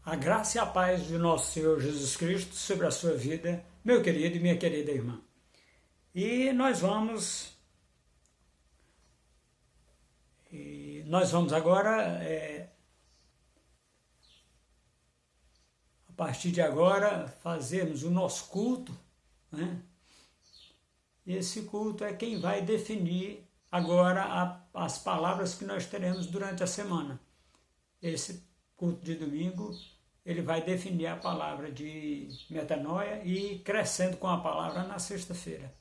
A graça e a paz de nosso Senhor Jesus Cristo sobre a sua vida, meu querido e minha querida irmã. E nós vamos agora, a partir de agora, fazermos o nosso culto, né? E esse culto é quem vai definir agora as palavras que nós teremos durante a semana. Esse culto de domingo, ele vai definir a palavra de metanoia e crescendo com a palavra na sexta-feira.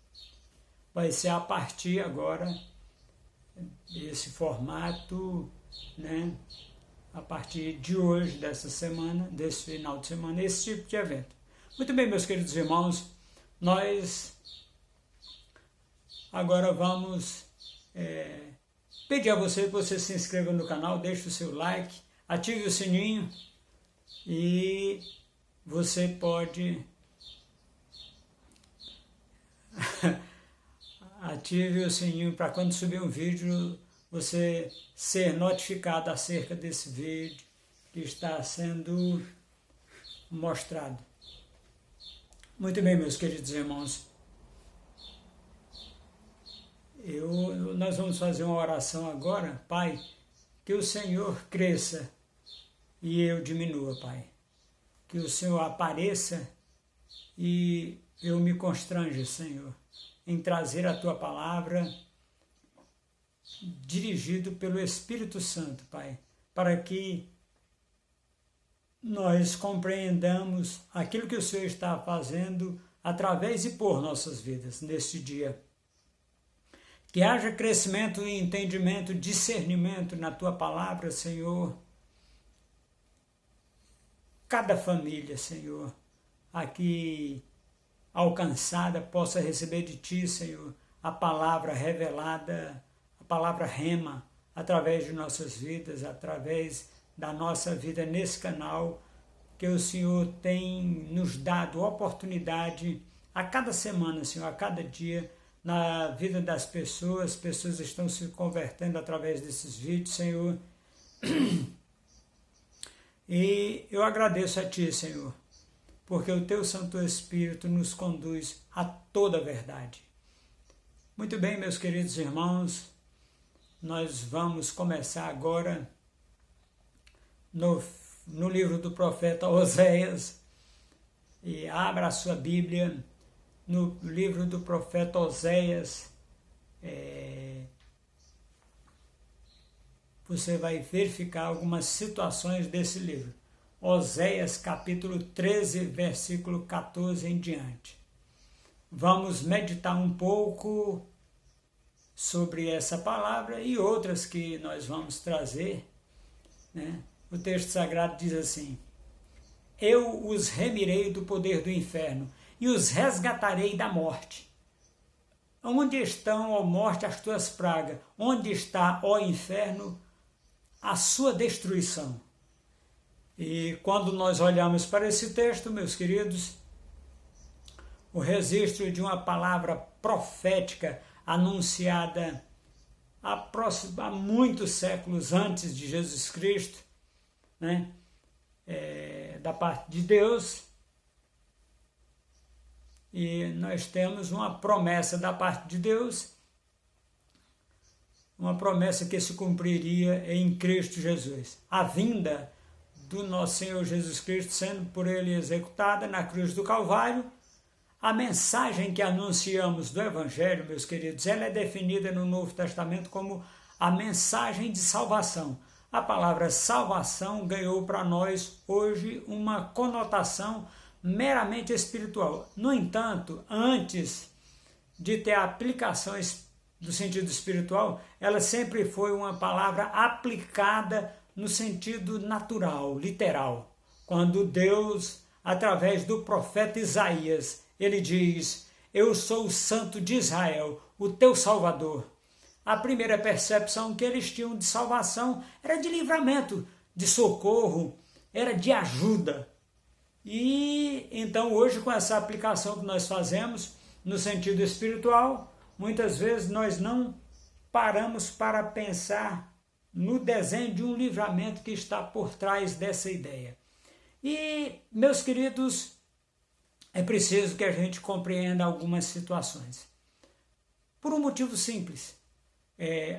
Vai ser a partir agora desse formato, né? A partir de hoje, dessa semana, desse final de semana, esse tipo de evento. Muito bem, meus queridos irmãos, nós agora vamos pedir a você que você se inscreva no canal, deixe o seu like, ative o sininho e você pode ative o sininho para quando subir um vídeo você ser notificado acerca desse vídeo que está sendo mostrado. Muito bem, meus queridos irmãos, nós vamos fazer uma oração agora. Pai, que o Senhor cresça e eu diminua, Pai. Que o Senhor apareça e eu me constranja, Senhor, em trazer a Tua palavra dirigido pelo Espírito Santo, Pai, para que nós compreendamos aquilo que o Senhor está fazendo através e por nossas vidas neste dia. Que haja crescimento e entendimento, discernimento na Tua palavra, Senhor. Cada família, Senhor, aqui alcançada, possa receber de Ti, Senhor, a palavra revelada, a palavra rema, através de nossas vidas, através da nossa vida nesse canal, que o Senhor tem nos dado oportunidade a cada semana, Senhor, a cada dia, na vida das pessoas. Pessoas estão se convertendo através desses vídeos, Senhor. E eu agradeço a Ti, Senhor, porque o Teu Santo Espírito nos conduz a toda a verdade. Muito bem, meus queridos irmãos, nós vamos começar agora no livro do profeta Oséias, e abra a sua Bíblia no livro do profeta Oséias. Você vai verificar algumas situações desse livro. Oséias capítulo 13, versículo 14 em diante. Vamos meditar um pouco sobre essa palavra e outras que nós vamos trazer, né? O texto sagrado diz assim: Eu os remirei do poder do inferno e os resgatarei da morte. Onde estão, ó morte, as tuas pragas? Onde está, ó inferno, a sua destruição? E quando nós olhamos para esse texto, meus queridos, o registro de uma palavra profética anunciada há muitos séculos antes de Jesus Cristo, né? Da parte de Deus, e nós temos uma promessa da parte de Deus, uma promessa que se cumpriria em Cristo Jesus. A vinda do nosso Senhor Jesus Cristo sendo por Ele executada na cruz do Calvário. A mensagem que anunciamos do Evangelho, meus queridos, ela é definida no Novo Testamento como a mensagem de salvação. A palavra salvação ganhou para nós hoje uma conotação meramente espiritual. No entanto, antes de ter a aplicação do sentido espiritual, ela sempre foi uma palavra aplicada no sentido natural, literal. Quando Deus, através do profeta Isaías, ele diz: Eu sou o Santo de Israel, o teu Salvador. A primeira percepção que eles tinham de salvação era de livramento, de socorro, era de ajuda. E então hoje, com essa aplicação que nós fazemos no sentido espiritual, muitas vezes nós não paramos para pensar no desenho de um livramento que está por trás dessa ideia. E, meus queridos, é preciso que a gente compreenda algumas situações. Por um motivo simples.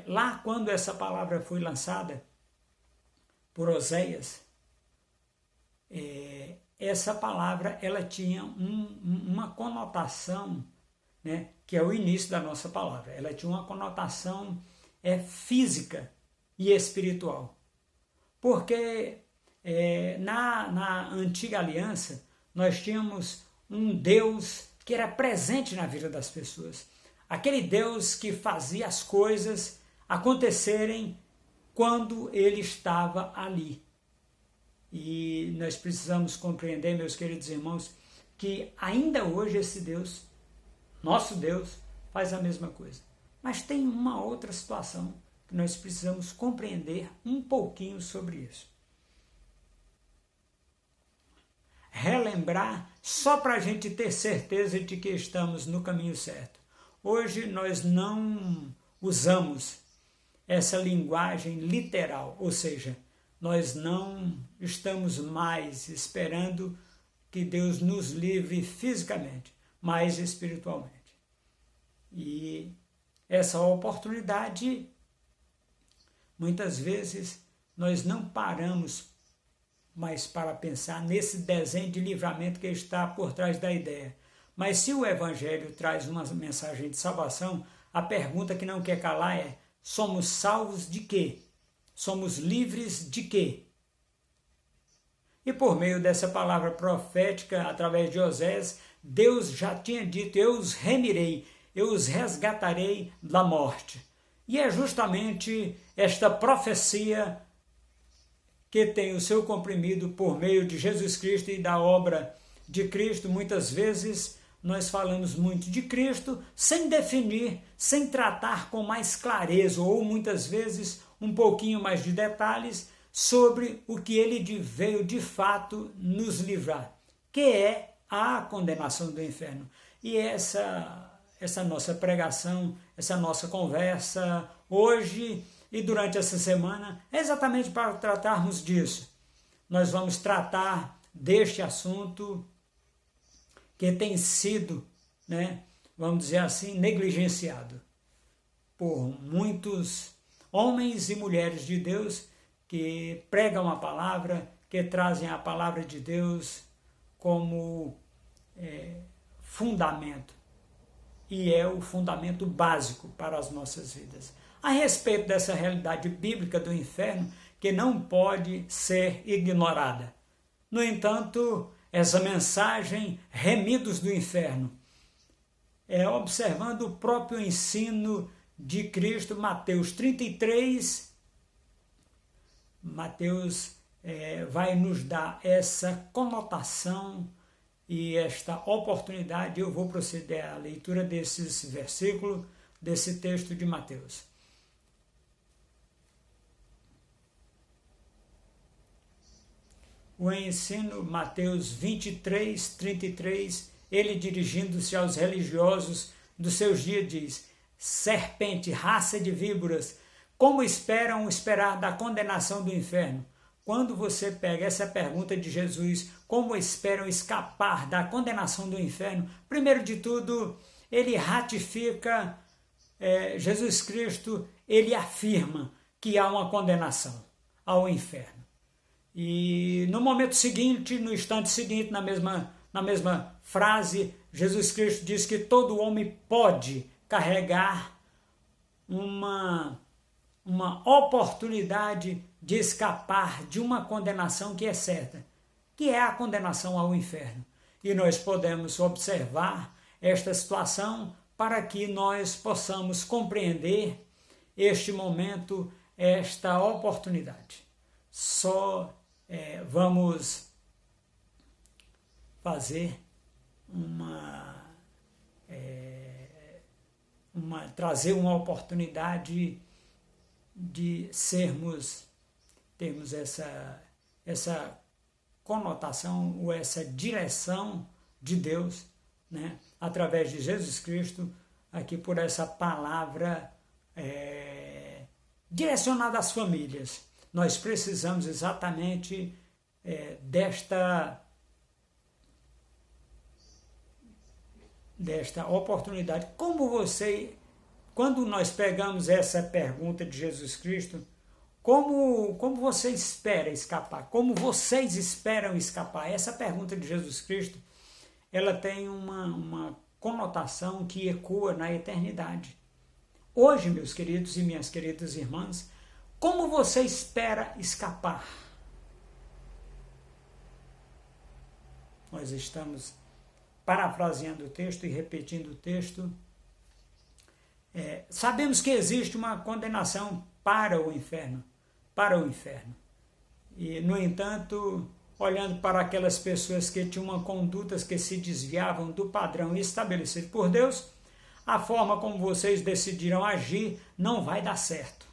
Lá quando essa palavra foi lançada por Oséias, essa palavra ela tinha uma conotação, né, que é o início da nossa palavra. Ela tinha uma conotação física e espiritual. Porque na antiga aliança nós tínhamos um Deus que era presente na vida das pessoas. Aquele Deus que fazia as coisas acontecerem quando ele estava ali. E nós precisamos compreender, meus queridos irmãos, que ainda hoje esse Deus, nosso Deus, faz a mesma coisa. Mas tem uma outra situação que nós precisamos compreender um pouquinho sobre isso. Relembrar só para a gente ter certeza de que estamos no caminho certo. Hoje nós não usamos essa linguagem literal, ou seja, nós não estamos mais esperando que Deus nos livre fisicamente, mas espiritualmente. E essa oportunidade, muitas vezes, nós não paramos mais para pensar nesse desenho de livramento que está por trás da ideia. Mas se o Evangelho traz uma mensagem de salvação, a pergunta que não quer calar é: somos salvos de quê? Somos livres de quê? E por meio dessa palavra profética, através de Oséias, Deus já tinha dito: eu os remirei, eu os resgatarei da morte. E é justamente esta profecia que tem o seu comprimido por meio de Jesus Cristo e da obra de Cristo. Muitas vezes nós falamos muito de Cristo sem definir, sem tratar com mais clareza, ou muitas vezes um pouquinho mais de detalhes sobre o que ele veio de fato nos livrar, que é a condenação do inferno. E essa nossa pregação, essa nossa conversa hoje e durante essa semana é exatamente para tratarmos disso. Nós vamos tratar deste assunto que tem sido, vamos dizer assim, negligenciado por muitos homens e mulheres de Deus que pregam a palavra, que trazem a palavra de Deus como fundamento. E é o fundamento básico para as nossas vidas. A respeito dessa realidade bíblica do inferno, que não pode ser ignorada. No entanto, essa mensagem, remidos do inferno, observando o próprio ensino de Cristo, Mateus 33, Mateus vai nos dar essa conotação e esta oportunidade. Eu vou proceder à leitura desses versículos, desse texto de Mateus. O ensino, Mateus 23, 33, ele dirigindo-se aos religiosos dos seus dias diz: serpente, raça de víboras, como esperar da condenação do inferno? Quando você pega essa pergunta de Jesus, como esperam escapar da condenação do inferno? Primeiro de tudo, ele ratifica, Jesus Cristo, ele afirma que há uma condenação ao inferno. E no momento seguinte, no instante seguinte, na mesma frase, Jesus Cristo diz que todo homem pode carregar uma oportunidade de escapar de uma condenação que é certa, que é a condenação ao inferno. E nós podemos observar esta situação para que nós possamos compreender este momento, esta oportunidade. Vamos fazer trazer uma oportunidade de termos essa conotação ou essa direção de Deus, através de Jesus Cristo, aqui por essa palavra direcionada às famílias. Nós precisamos exatamente desta oportunidade. Quando nós pegamos essa pergunta de Jesus Cristo, como você espera escapar? Como vocês esperam escapar? Essa pergunta de Jesus Cristo, ela tem uma conotação que ecoa na eternidade. Hoje, meus queridos e minhas queridas irmãs, como você espera escapar? Nós estamos parafraseando o texto e repetindo o texto. Sabemos que existe uma condenação para o inferno. E, no entanto, olhando para aquelas pessoas que tinham uma conduta que se desviavam do padrão estabelecido por Deus, a forma como vocês decidiram agir não vai dar certo.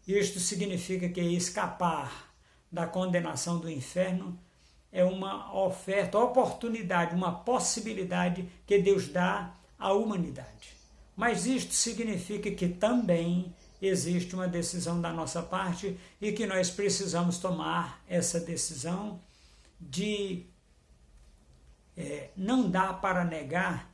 Isto significa que escapar da condenação do inferno é uma oferta, oportunidade, uma possibilidade que Deus dá à humanidade. Mas isto significa que também existe uma decisão da nossa parte e que nós precisamos tomar essa decisão de não dá para negar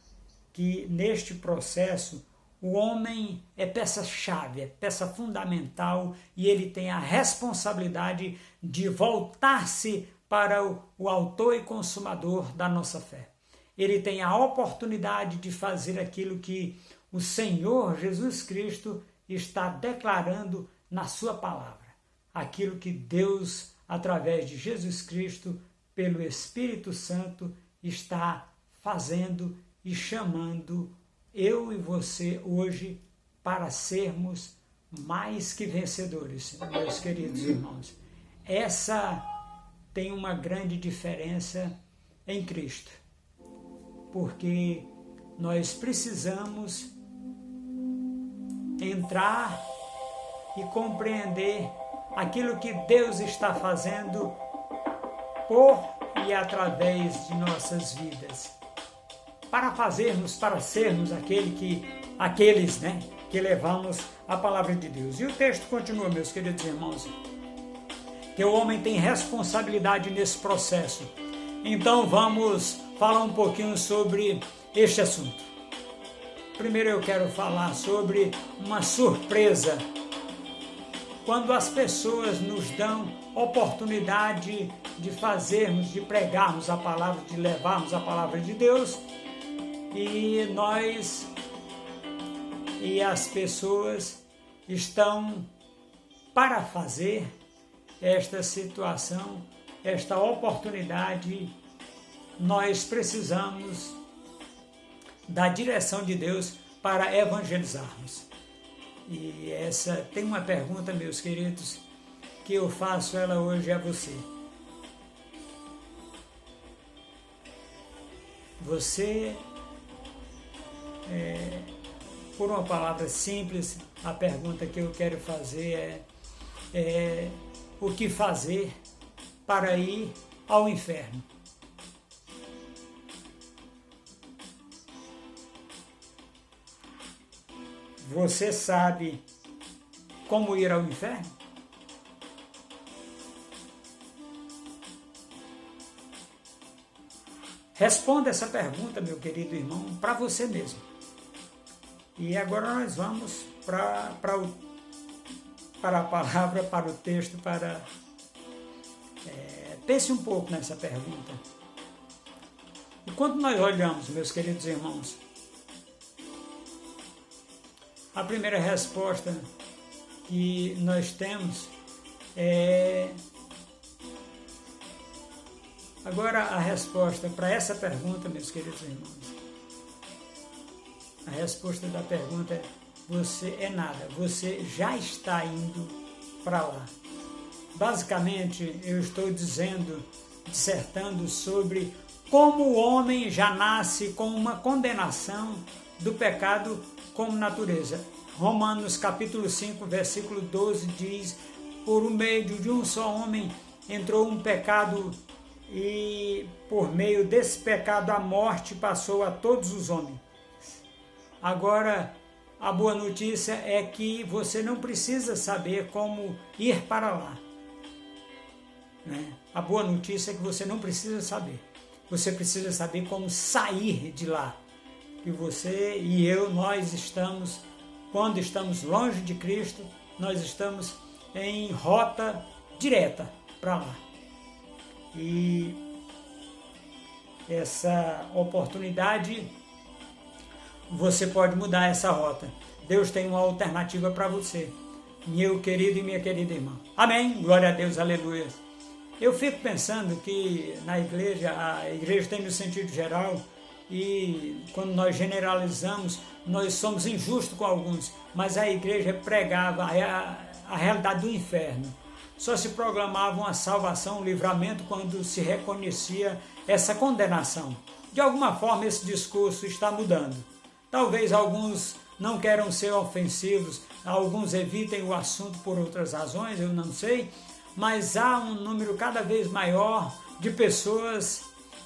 que neste processo o homem é peça-chave, é peça fundamental e ele tem a responsabilidade de voltar-se para o autor e consumador da nossa fé. Ele tem a oportunidade de fazer aquilo que o Senhor Jesus Cristo está declarando na sua palavra. Aquilo que Deus, através de Jesus Cristo, pelo Espírito Santo, está fazendo e chamando eu e você hoje para sermos mais que vencedores, meus queridos irmãos. Essa tem uma grande diferença em Cristo, porque nós precisamos entrar e compreender aquilo que Deus está fazendo por e através de nossas vidas, para sermos aqueles que levamos a palavra de Deus. E o texto continua, meus queridos irmãos, que o homem tem responsabilidade nesse processo. Então vamos falar um pouquinho sobre este assunto. Primeiro eu quero falar sobre uma surpresa. Quando as pessoas nos dão oportunidade de pregarmos a palavra, de levarmos a palavra de Deus, e as pessoas estão para fazer esta situação, esta oportunidade, nós precisamos da direção de Deus para evangelizarmos. E tem uma pergunta, meus queridos, que eu faço ela hoje a você. Você, por uma palavra simples, a pergunta que eu quero fazer é o que fazer para ir ao inferno? Você sabe como ir ao inferno? Responda essa pergunta, meu querido irmão, para você mesmo. E agora nós vamos para a palavra, para o texto, pense um pouco nessa pergunta. E quando nós olhamos, meus queridos irmãos, a primeira resposta que nós temos é... Agora a resposta para essa pergunta, meus queridos irmãos, a resposta da pergunta é: você é nada, você já está indo para lá. Basicamente, eu estou dissertando sobre como o homem já nasce com uma condenação do pecado como natureza. Romanos capítulo 5, versículo 12 diz: por meio de um só homem entrou um pecado, e por meio desse pecado a morte passou a todos os homens. Agora, a boa notícia é que você não precisa saber como ir para lá. A boa notícia é que você não precisa saber. Você precisa saber como sair de lá. E você e eu, nós estamos, quando estamos longe de Cristo, nós estamos em rota direta para lá. E essa oportunidade, você pode mudar essa rota. Deus tem uma alternativa para você, meu querido e minha querida irmã. Amém? Glória a Deus, aleluia. Eu fico pensando que na igreja, a igreja tem no sentido geral, e quando nós generalizamos, nós somos injustos com alguns, mas a igreja pregava a realidade do inferno. Só se proclamava uma salvação, um livramento, quando se reconhecia essa condenação. De alguma forma, esse discurso está mudando. Talvez alguns não queiram ser ofensivos, alguns evitem o assunto por outras razões, eu não sei, mas há um número cada vez maior de pessoas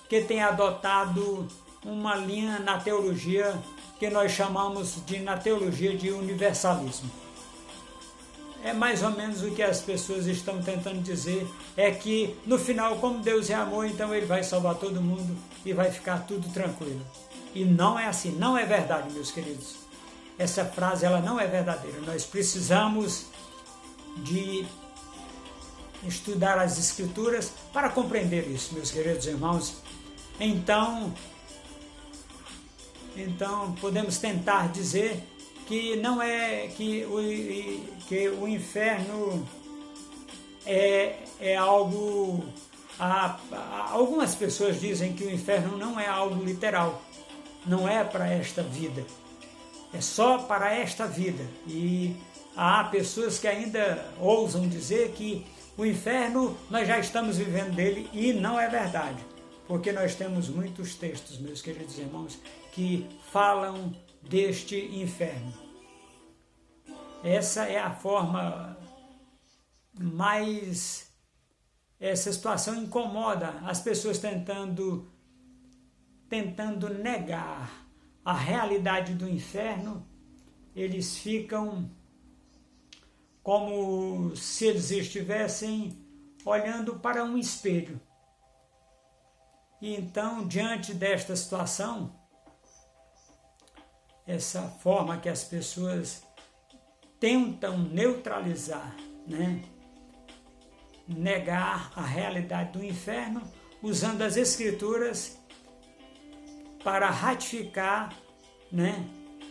que têm adotado uma linha na teologia que nós chamamos na teologia de universalismo. É mais ou menos o que as pessoas estão tentando dizer, é que no final, como Deus é amor, então Ele vai salvar todo mundo e vai ficar tudo tranquilo. E não é assim, não é verdade, meus queridos. Essa frase, ela não é verdadeira. Nós precisamos de estudar as Escrituras para compreender isso, meus queridos irmãos. Então podemos tentar dizer que não é que o inferno é algo. Algumas pessoas dizem que o inferno não é algo literal, não é para esta vida, é só para esta vida. E há pessoas que ainda ousam dizer que o inferno nós já estamos vivendo dele, e não é verdade, porque nós temos muitos textos, meus queridos irmãos, que falam deste inferno. Essa é a forma mais... Essa situação incomoda as pessoas tentando negar a realidade do inferno. Eles ficam como se eles estivessem olhando para um espelho. E então, diante desta situação, essa forma que as pessoas tentam neutralizar, negar a realidade do inferno, usando as Escrituras para ratificar,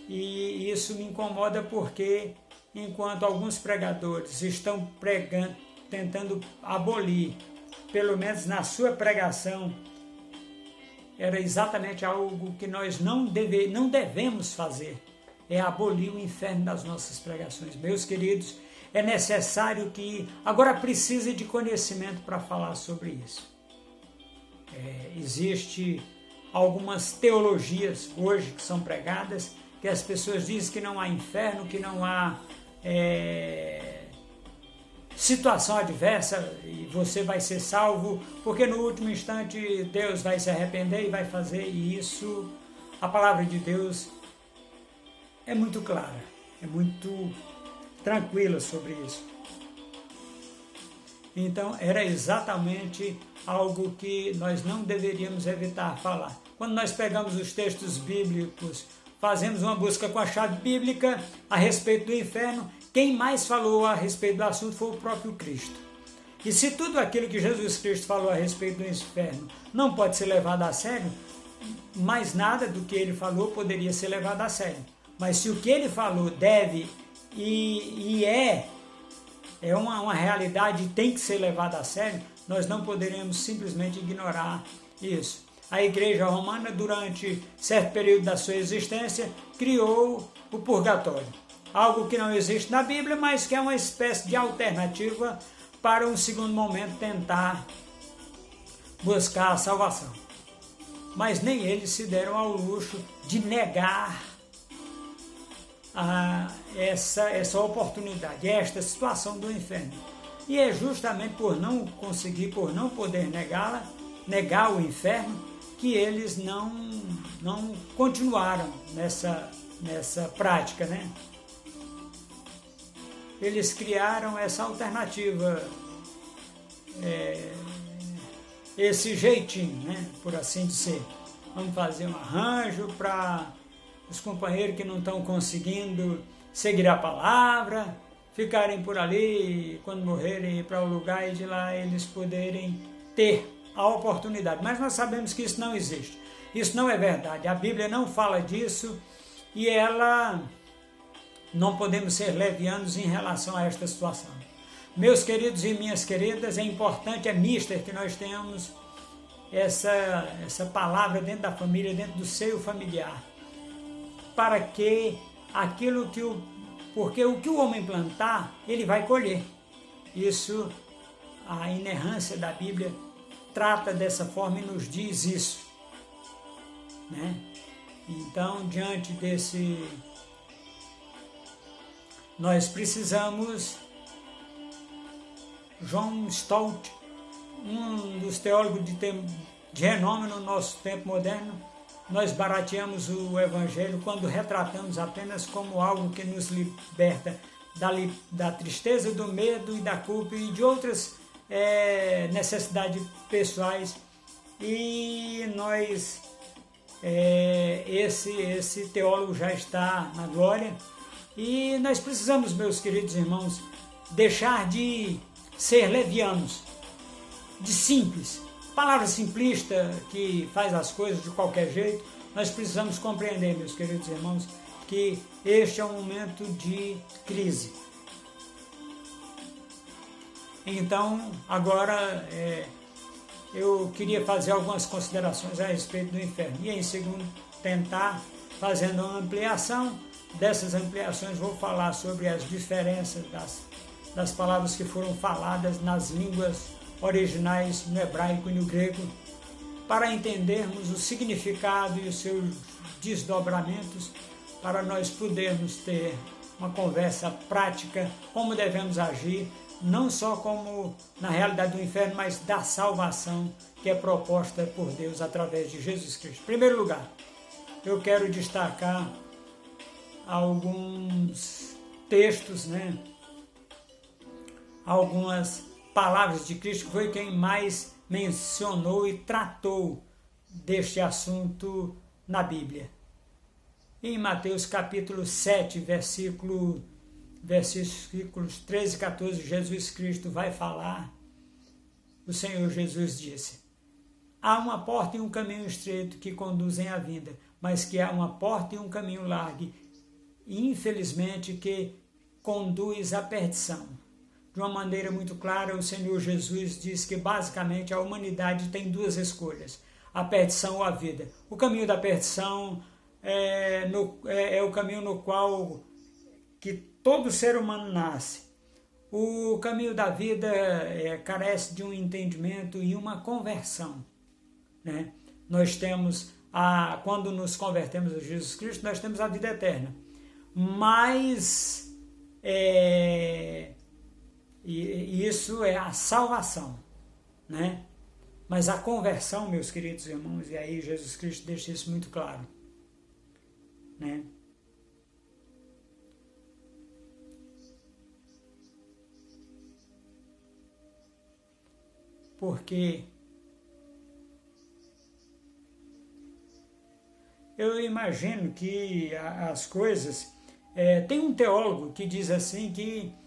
e isso me incomoda porque, enquanto alguns pregadores estão pregando, tentando abolir, pelo menos na sua pregação, era exatamente algo que nós não devemos fazer, é abolir o inferno das nossas pregações. Meus queridos, é necessário que... Agora precisa de conhecimento para falar sobre isso. Existe algumas teologias hoje que são pregadas, que as pessoas dizem que não há inferno, que não há situação adversa e você vai ser salvo, porque no último instante Deus vai se arrepender e vai fazer, e isso, a palavra de Deus é muito clara, é muito tranquila sobre isso. Então, era exatamente algo que nós não deveríamos evitar falar. Quando nós pegamos os textos bíblicos, fazemos uma busca com a chave bíblica a respeito do inferno, quem mais falou a respeito do assunto foi o próprio Cristo. E se tudo aquilo que Jesus Cristo falou a respeito do inferno não pode ser levado a sério, mais nada do que ele falou poderia ser levado a sério. Mas se o que ele falou deve e é uma realidade e tem que ser levado a sério, nós não poderemos simplesmente ignorar isso. A Igreja Romana, durante certo período da sua existência, criou o purgatório. Algo que não existe na Bíblia, mas que é uma espécie de alternativa para um segundo momento tentar buscar a salvação. Mas nem eles se deram ao luxo de negar essa oportunidade, esta situação do inferno. E é justamente por não poder negar o inferno, que eles não continuaram nessa prática, Eles criaram essa alternativa esse jeitinho, né, por assim dizer. Vamos fazer um arranjo para os companheiros que não estão conseguindo seguir a palavra, ficarem por ali, quando morrerem, ir para o lugar e de lá eles poderem ter a oportunidade. Mas nós sabemos que isso não existe. Isso não é verdade. A Bíblia não fala disso e ela não podemos ser levianos em relação a esta situação. Meus queridos e minhas queridas, é importante, é mister que nós tenhamos essa palavra dentro da família, dentro do seio familiar, para que aquilo que porque o que o homem plantar, ele vai colher. Isso, a inerrância da Bíblia trata dessa forma e nos diz isso, né? Então, diante desse, nós precisamos, John Stott, um dos teólogos de renome no nosso tempo moderno, nós barateamos o Evangelho quando retratamos apenas como algo que nos liberta da tristeza, do medo e da culpa e de outras necessidades pessoais. E nós, esse teólogo já está na glória e nós precisamos, meus queridos irmãos, deixar de ser levianos, de simples. Palavra simplista que faz as coisas de qualquer jeito. Nós precisamos compreender, meus queridos irmãos, que este é um momento de crise. Então, agora eu queria fazer algumas considerações a respeito do inferno. E em segundo, tentar, fazendo uma ampliação, dessas ampliações vou falar sobre as diferenças das palavras que foram faladas nas línguas originais no hebraico e no grego, para entendermos o significado e os seus desdobramentos, para nós podermos ter uma conversa prática, como devemos agir, não só como na realidade do inferno, mas da salvação que é proposta por Deus através de Jesus Cristo. Em primeiro lugar, eu quero destacar alguns textos, né? Algumas palavras de Cristo, que foi quem mais mencionou e tratou deste assunto na Bíblia. Em Mateus capítulo 7, versículos 13 e 14, Jesus Cristo vai falar, o Senhor Jesus disse: há uma porta e um caminho estreito que conduzem à vida, mas que há uma porta e um caminho largo, e infelizmente que conduz à perdição. De uma maneira muito clara, o Senhor Jesus diz que basicamente a humanidade tem duas escolhas: a perdição ou a vida. O caminho da perdição é o caminho no qual que todo ser humano nasce. O caminho da vida carece de um entendimento e uma conversão, né? Nós temos, quando nos convertemos a Jesus Cristo, nós temos a vida eterna. Mas e isso é a salvação, né? Mas a conversão, meus queridos irmãos, e aí Jesus Cristo deixa isso muito claro, né? Porque eu imagino que as coisas... tem um teólogo que diz assim que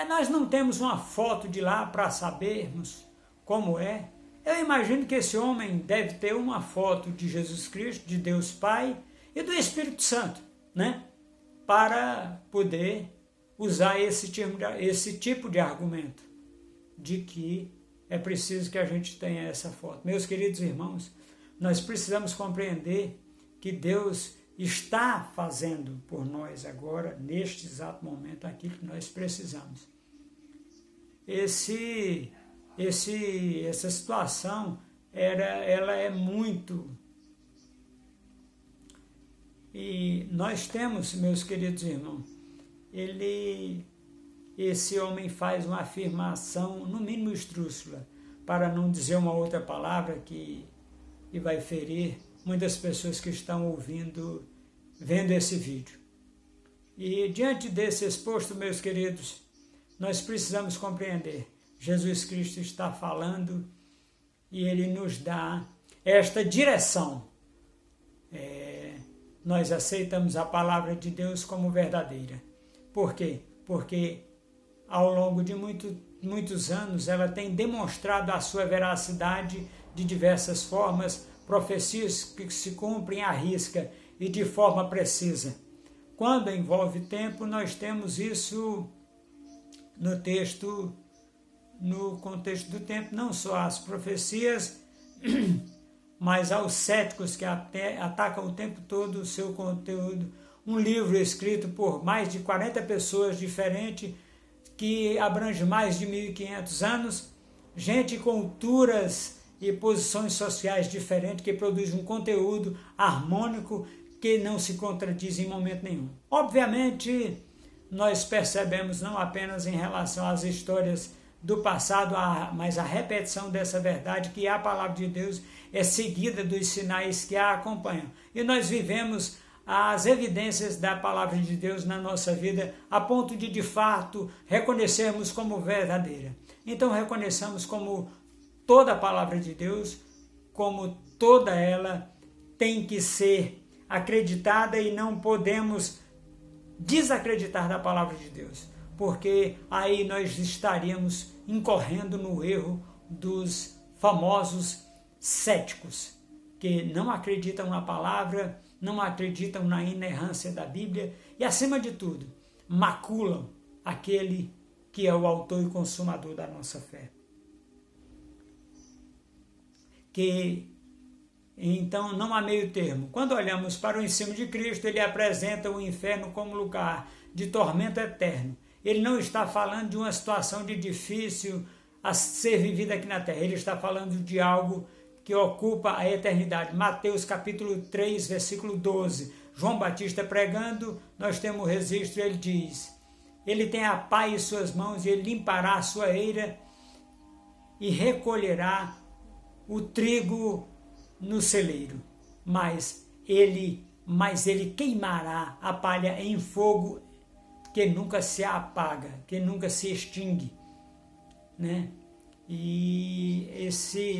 nós não temos uma foto de lá para sabermos como é. Eu imagino que esse homem deve ter uma foto de Jesus Cristo, de Deus Pai e do Espírito Santo, né? Para poder usar esse tipo de argumento, de que é preciso que a gente tenha essa foto. Meus queridos irmãos, nós precisamos compreender que Deus está fazendo por nós agora, neste exato momento, aquilo que nós precisamos. Essa situação, ela é muito... E nós temos, meus queridos irmãos, esse homem faz uma afirmação, no mínimo esdrúxula, para não dizer uma outra palavra que vai ferir muitas pessoas que estão vendo esse vídeo. E diante desse exposto, meus queridos, nós precisamos compreender. Jesus Cristo está falando e Ele nos dá esta direção. Nós aceitamos a palavra de Deus como verdadeira. Por quê? Porque ao longo de muitos anos ela tem demonstrado a sua veracidade de diversas formas, profecias que se cumprem à risca e de forma precisa. Quando envolve tempo, nós temos isso no contexto do tempo, não só as profecias, mas aos céticos que atacam o tempo todo o seu conteúdo. Um livro escrito por mais de 40 pessoas diferentes, que abrange mais de 1.500 anos, gente de culturas e posições sociais diferentes, que produz um conteúdo harmônico que não se contradiz em momento nenhum. Obviamente, nós percebemos não apenas em relação às histórias do passado, mas a repetição dessa verdade, que a palavra de Deus é seguida dos sinais que a acompanham. E nós vivemos as evidências da palavra de Deus na nossa vida, a ponto de fato, reconhecermos como verdadeira. Então, reconheçamos como toda a palavra de Deus, como toda ela tem que ser acreditada, e não podemos desacreditar da palavra de Deus, porque aí nós estaríamos incorrendo no erro dos famosos céticos, que não acreditam na palavra, não acreditam na inerrância da Bíblia e, acima de tudo, maculam aquele que é o autor e consumador da nossa fé. Então, não há meio termo. Quando olhamos para o ensino de Cristo, ele apresenta o inferno como lugar de tormento eterno. Ele não está falando de uma situação de difícil a ser vivida aqui na terra. Ele está falando de algo que ocupa a eternidade. Mateus capítulo 3, versículo 12. João Batista pregando, nós temos o registro, ele diz: ele tem a pá em suas mãos e ele limpará a sua eira e recolherá o trigo no celeiro, mas ele queimará a palha em fogo que nunca se apaga, que nunca se extingue, né? E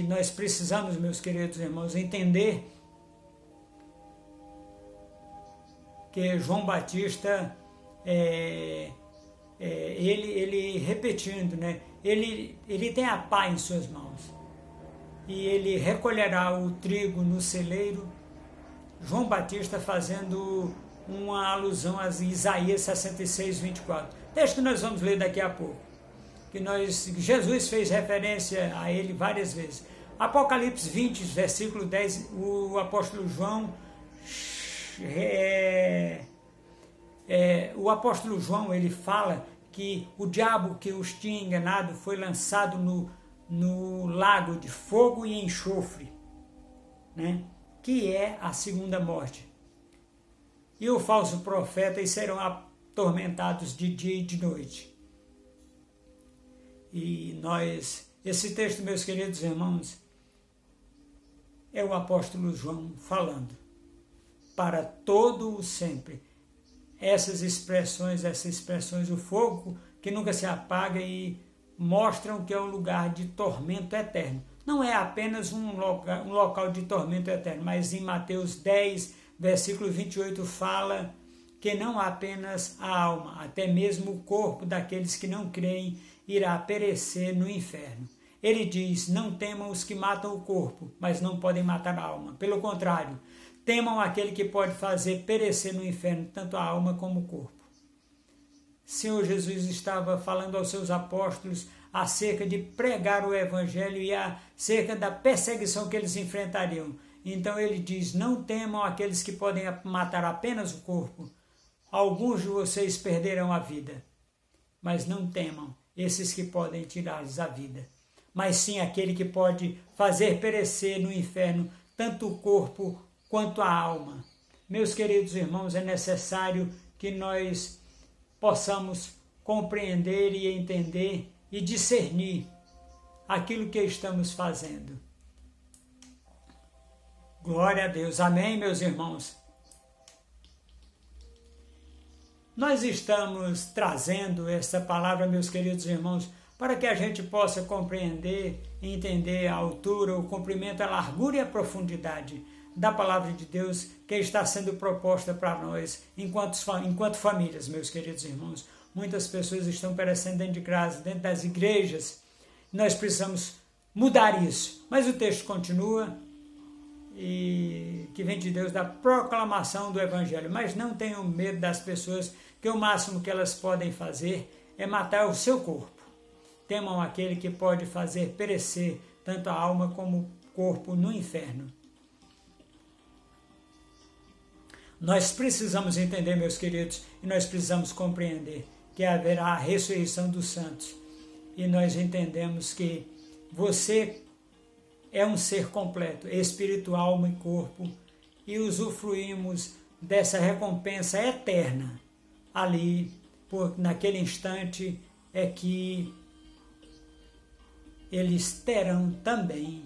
nós precisamos, meus queridos irmãos, entender que João Batista, ele repetindo, né? Ele tem a pá em suas mãos e ele recolherá o trigo no celeiro. João Batista fazendo uma alusão a Isaías 66, 24. Texto que nós vamos ler daqui a pouco, que Jesus fez referência a ele várias vezes. Apocalipse 20, versículo 10, o apóstolo João, ele fala que o diabo que os tinha enganado foi lançado no lago de fogo e enxofre, né? Que é a segunda morte. E o falso profeta, e serão atormentados de dia e de noite. E esse texto, meus queridos irmãos, é o apóstolo João falando para todo o sempre. Essas expressões, o fogo que nunca se apaga, e mostram que é um lugar de tormento eterno. Não é apenas um local de tormento eterno, mas em Mateus 10, versículo 28, fala que não apenas a alma, até mesmo o corpo daqueles que não creem irá perecer no inferno. Ele diz: não temam os que matam o corpo, mas não podem matar a alma. Pelo contrário, temam aquele que pode fazer perecer no inferno tanto a alma como o corpo. Senhor Jesus estava falando aos seus apóstolos acerca de pregar o evangelho e acerca da perseguição que eles enfrentariam. Então ele diz: não temam aqueles que podem matar apenas o corpo. Alguns de vocês perderão a vida, mas não temam esses que podem tirar-lhes a vida, mas sim aquele que pode fazer perecer no inferno tanto o corpo quanto a alma. Meus queridos irmãos, é necessário que nós possamos compreender e entender e discernir aquilo que estamos fazendo. Glória a Deus. Amém, meus irmãos? Nós estamos trazendo essa palavra, meus queridos irmãos, para que a gente possa compreender e entender a altura, o comprimento, a largura e a profundidade da palavra de Deus que está sendo proposta para nós enquanto famílias, meus queridos irmãos. Muitas pessoas estão perecendo dentro de casa, dentro das igrejas. Nós precisamos mudar isso. Mas o texto continua, e que vem de Deus, da proclamação do Evangelho. Mas não tenham medo das pessoas, que o máximo que elas podem fazer é matar o seu corpo. Temam aquele que pode fazer perecer tanto a alma como o corpo no inferno. Nós precisamos entender, meus queridos, e nós precisamos compreender que haverá a ressurreição dos santos. E nós entendemos que você é um ser completo, espírito, alma e corpo, e usufruímos dessa recompensa eterna. Ali, naquele instante, é que eles terão também,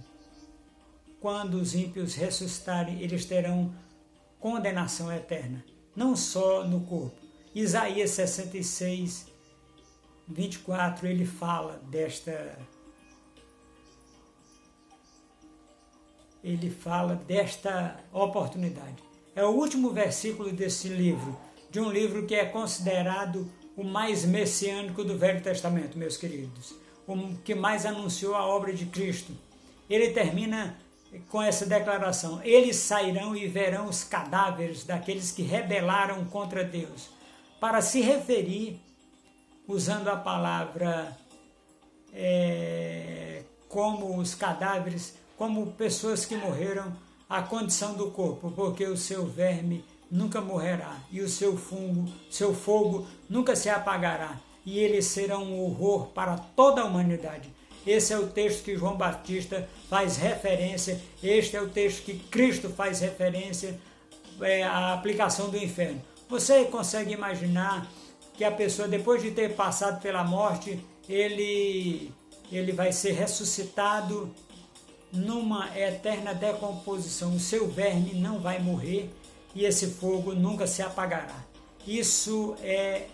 quando os ímpios ressuscitarem, eles terão condenação eterna, não só no corpo. Isaías 66, 24, ele fala desta oportunidade. É o último versículo desse livro, de um livro que é considerado o mais messiânico do Velho Testamento, meus queridos, o que mais anunciou a obra de Cristo. Ele termina com essa declaração: eles sairão e verão os cadáveres daqueles que rebelaram contra Deus, para se referir, usando a palavra como os cadáveres, como pessoas que morreram, a condição do corpo, porque o seu verme nunca morrerá, e o seu fogo nunca se apagará, e eles serão um horror para toda a humanidade. Esse é o texto que João Batista faz referência, este é o texto que Cristo faz referência à aplicação do inferno. Você consegue imaginar que a pessoa, depois de ter passado pela morte, ele vai ser ressuscitado numa eterna decomposição. O seu verme não vai morrer e esse fogo nunca se apagará. Isso é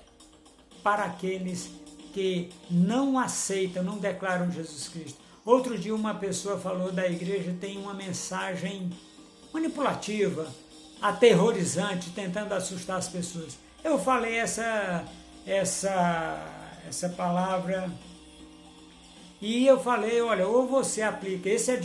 para aqueles que não aceitam, não declaram Jesus Cristo. Outro dia uma pessoa falou da igreja tem uma mensagem manipulativa, aterrorizante, tentando assustar as pessoas. Eu falei essa palavra e eu falei, olha, ou você aplica, esse é